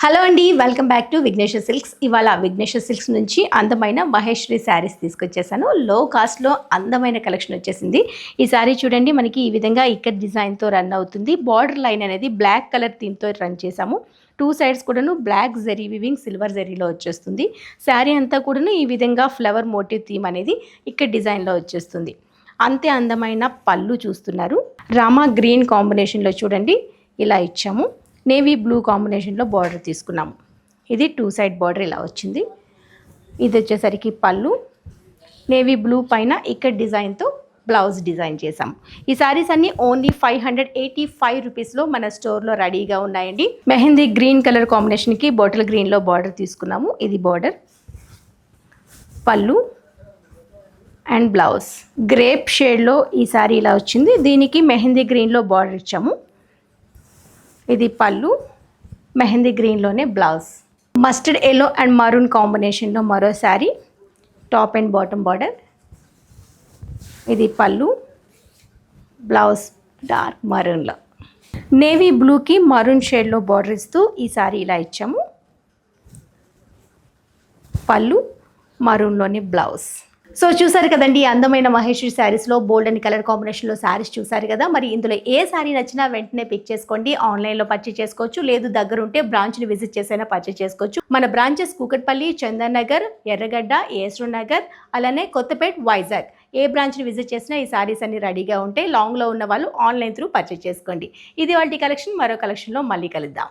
Hello అండి, welcome back to Vigneshwar silks. ఇవాళ Vigneshwar silks నుంచి అందమైన మహేశ్వరి శారీస్ తీసుకొచ్చేసాను. లో కాస్ట్లో అందమైన కలెక్షన్ వచ్చేసింది. ఈ శారీ చూడండి, మనకి ఈ విధంగా ఇక్కడ డిజైన్తో రన్ అవుతుంది. బార్డర్ లైన్ అనేది బ్లాక్ కలర్ థీమ్తో రన్ చేసాము. టూ సైడ్స్ కూడాను బ్లాక్ జరీ వివింగ్ సిల్వర్ జరీలో వచ్చేస్తుంది. శారీ అంతా కూడాను ఈ విధంగా ఫ్లవర్ మోటివ్ థీమ్ అనేది ఇక్కడ డిజైన్లో వచ్చేస్తుంది. అంతే అందమైన పళ్ళు చూస్తున్నారు. రామా గ్రీన్ కాంబినేషన్లో చూడండి ఇలా ఇచ్చాము. నేవీ బ్లూ కాంబినేషన్లో బార్డర్ తీసుకున్నాము. ఇది టూ సైడ్ బార్డర్ ఇలా వచ్చింది. ఇది వచ్చేసరికి పళ్ళు, నేవీ బ్లూ పైన ఇక్కడ డిజైన్తో బ్లౌజ్ డిజైన్ చేసాము. ఈ శారీస్ అన్నీ ఓన్లీ 585 రూపీస్లో మన స్టోర్లో రెడీగా ఉన్నాయండి. మెహందీ గ్రీన్ కలర్ కాంబినేషన్కి బాటిల్ గ్రీన్లో బార్డర్ తీసుకున్నాము. ఇది బార్డర్, పళ్ళు అండ్ బ్లౌజ్. గ్రేప్ షేడ్లో ఈ శారీ ఇలా వచ్చింది. దీనికి మెహందీ గ్రీన్లో బార్డర్ ఇచ్చాము. ఇది పళ్ళు, మెహందీ గ్రీన్లోనే blouse. Mustard yellow and maroon కాంబినేషన్లో మరో sari, top and bottom border. ఇది పళ్ళు, బ్లౌజ్ డార్క్ మరూన్లో. నేవీ బ్లూకి మరూన్ షేడ్లో బార్డర్ ఇస్తూ ఈ శారీ ఇలా ఇచ్చాము. పళ్ళు, మరూన్లోని బ్లౌజ్. సో చూసారు కదండి, అందమైన మహేశ్వరి శారీస్లో బోల్డ్ అండ్ కలర్ కాంబినేషన్లో శారీస్ చూసారు కదా. మరి ఇందులో ఏ శారీ నచ్చినా వెంటనే పిక్ చేసుకోండి. ఆన్లైన్లో పర్చేస్ చేసుకోవచ్చు, లేదు దగ్గర ఉంటే బ్రాంచ్ని విజిట్ చేసైనా పర్చేస్ చేసుకోవచ్చు. మన బ్రాంచెస్ కూకట్పల్లి, చందన్ నగర్, ఎర్రగడ్డ, ఏస్రో నగర్, అలానే కొత్తపేట్, వైజాగ్. ఏ బ్రాంచ్ని విజిట్ చేసినా ఈ శారీస్ అన్ని రెడీగా ఉంటాయి. లాంగ్లో ఉన్న వాళ్ళు ఆన్లైన్ త్రూ పర్చేస్ చేసుకోండి. ఇది వాటి కలెక్షన్. మరో కలెక్షన్లో మళ్ళీ కలుద్దాం.